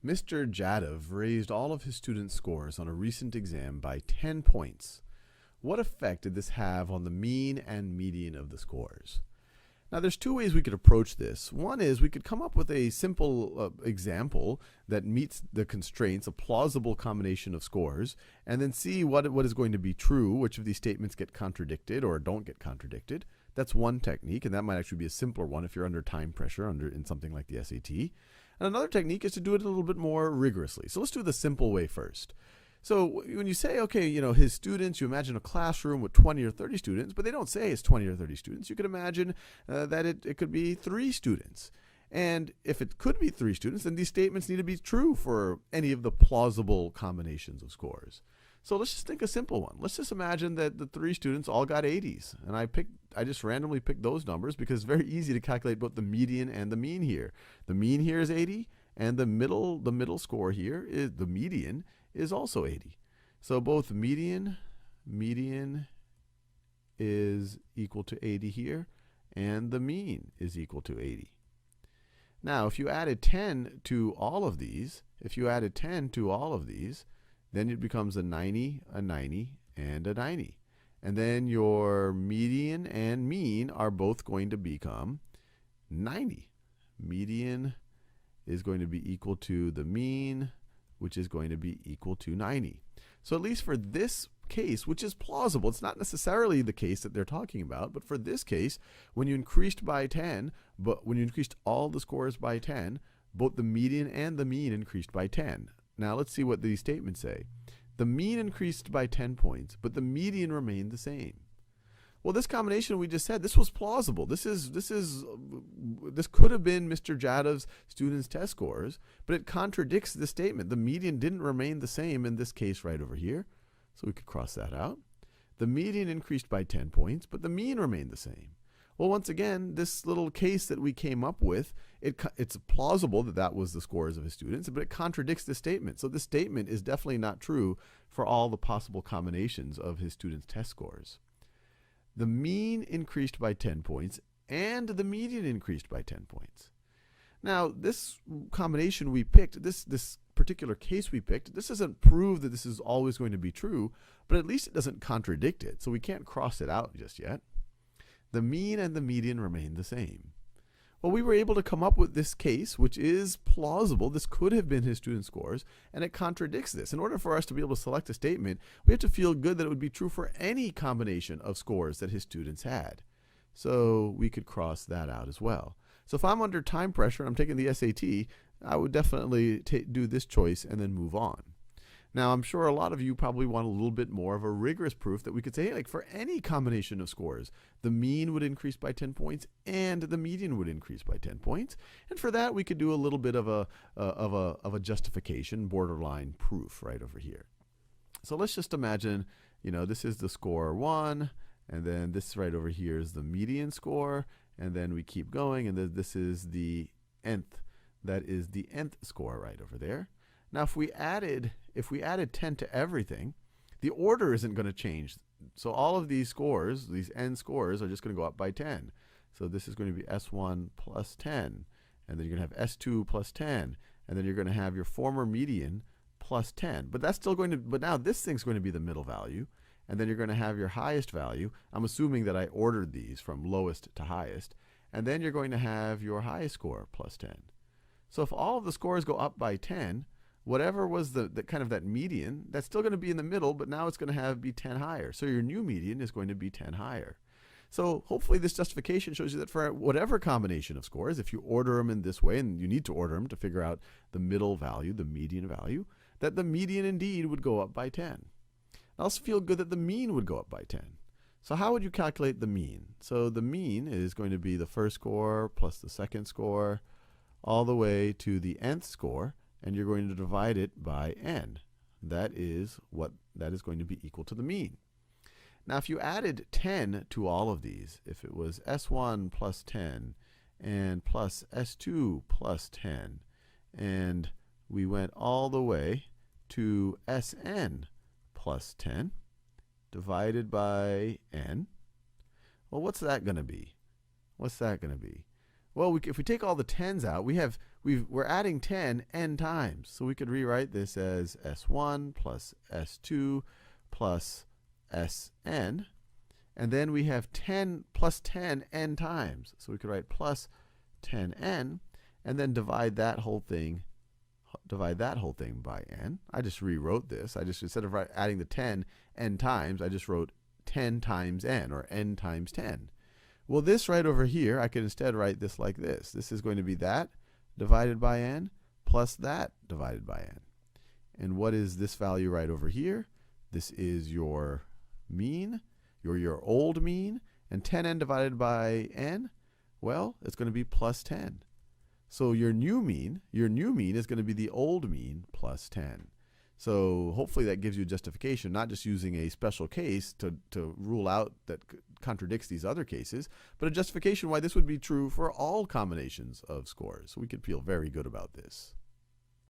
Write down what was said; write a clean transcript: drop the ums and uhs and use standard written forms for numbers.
Mr. Jadhav raised all of his students' scores on a recent exam by 10 points. What effect did this have on the mean and median of the scores? Now, there's two ways we could approach this. One is we could come up with a simple example that meets the constraints, a plausible combination of scores, and then see what is going to be true, which of these statements get contradicted or don't get contradicted. That's one technique, and that might actually be a simpler one if you're under time pressure in something like the SAT. And another technique is to do it a little bit more rigorously. So let's do the simple way first. So when you say, okay, his students, you imagine a classroom with 20 or 30 students, but they don't say it's 20 or 30 students. You could imagine that it could be 3 students. And if it could be 3 students, then these statements need to be true for any of the plausible combinations of scores. So let's just think a simple one. Let's just imagine that the 3 students all got 80s. And I just randomly picked those numbers because it's very easy to calculate both the median and the mean here. The mean here is 80, and the middle score here is the median is also 80. So both median is equal to 80 here, and the mean is equal to 80. Now, if you added 10 to all of these, then it becomes a 90, a 90, and a 90. And then your median and mean are both going to become 90. Median is going to be equal to the mean, which is going to be equal to 90. So at least for this case, which is plausible, it's not necessarily the case that they're talking about, but for this case, when you increased by 10, but when you increased all the scores by 10, both the median and the mean increased by 10. Now let's see what these statements say. The mean increased by 10 points, but the median remained the same. Well, this combination we just said, this was plausible. This could have been Mr. Jadhav's students' test scores, but it contradicts the statement. The median didn't remain the same in this case right over here, so we could cross that out. The median increased by 10 points, but the mean remained the same. Well, once again, this little case that we came up with, it's plausible that that was the scores of his students, but it contradicts the statement. So this statement is definitely not true for all the possible combinations of his students' test scores. The mean increased by 10 points, and the median increased by 10 points. Now, this combination we picked, this particular case we picked, this doesn't prove that this is always going to be true, but at least it doesn't contradict it, so we can't cross it out just yet. The mean and the median remain the same. Well, we were able to come up with this case, which is plausible. This could have been his student scores, and it contradicts this. In order for us to be able to select a statement, we have to feel good that it would be true for any combination of scores that his students had. So we could cross that out as well. So if I'm under time pressure and I'm taking the SAT, I would definitely do this choice and then move on. Now, I'm sure a lot of you probably want a little bit more of a rigorous proof that we could say, hey, like for any combination of scores, the mean would increase by 10 points and the median would increase by 10 points. And for that, we could do a little bit of a justification, borderline proof right over here. So let's just imagine, this is the score 1, and then this right over here is the median score, and then we keep going, and then this is the nth. That is the nth score right over there. Now, if we added 10 to everything, the order isn't going to change. So all of these scores, these n scores, are just going to go up by 10. So this is going to be S1 plus 10, and then you're going to have S2 plus 10, and then you're going to have your former median plus 10. But that's still going to, but now this thing's going to be the middle value, and then you're going to have your highest value. I'm assuming that I ordered these from lowest to highest, and then you're going to have your highest score plus 10. So if all of the scores go up by 10, whatever was the kind of that median, that's still going to be in the middle, but now it's going to be 10 higher. So your new median is going to be 10 higher. So hopefully this justification shows you that for whatever combination of scores, if you order them in this way, and you need to order them to figure out the middle value, the median value, that the median indeed would go up by 10. I also feel good that the mean would go up by 10. So how would you calculate the mean? So the mean is going to be the first score plus the second score all the way to the nth score, and you're going to divide it by n. That is going to be equal to the mean. Now, if you added 10 to all of these, if it was S1 plus 10 and plus S2 plus 10, and we went all the way to Sn plus 10 divided by n, well, what's that going to be? What's that going to be? Well, if we take all the 10s out, we have we're adding 10 n times. So we could rewrite this as S1 plus S2 plus Sn. And then we have 10 plus 10 n times. So we could write plus 10n, and then divide that whole thing by n. I just rewrote this. Instead of adding the 10 n times, I just wrote 10 times n, or n times 10. Well, this right over here, I could instead write this like this. This is going to be that divided by n plus that divided by n. And what is this value right over here? This is your mean, your old mean. And 10n divided by n, well, it's going to be plus 10. So your new mean is going to be the old mean plus 10. So hopefully that gives you justification, not just using a special case to rule out that contradicts these other cases, but a justification why this would be true for all combinations of scores. So we could feel very good about this.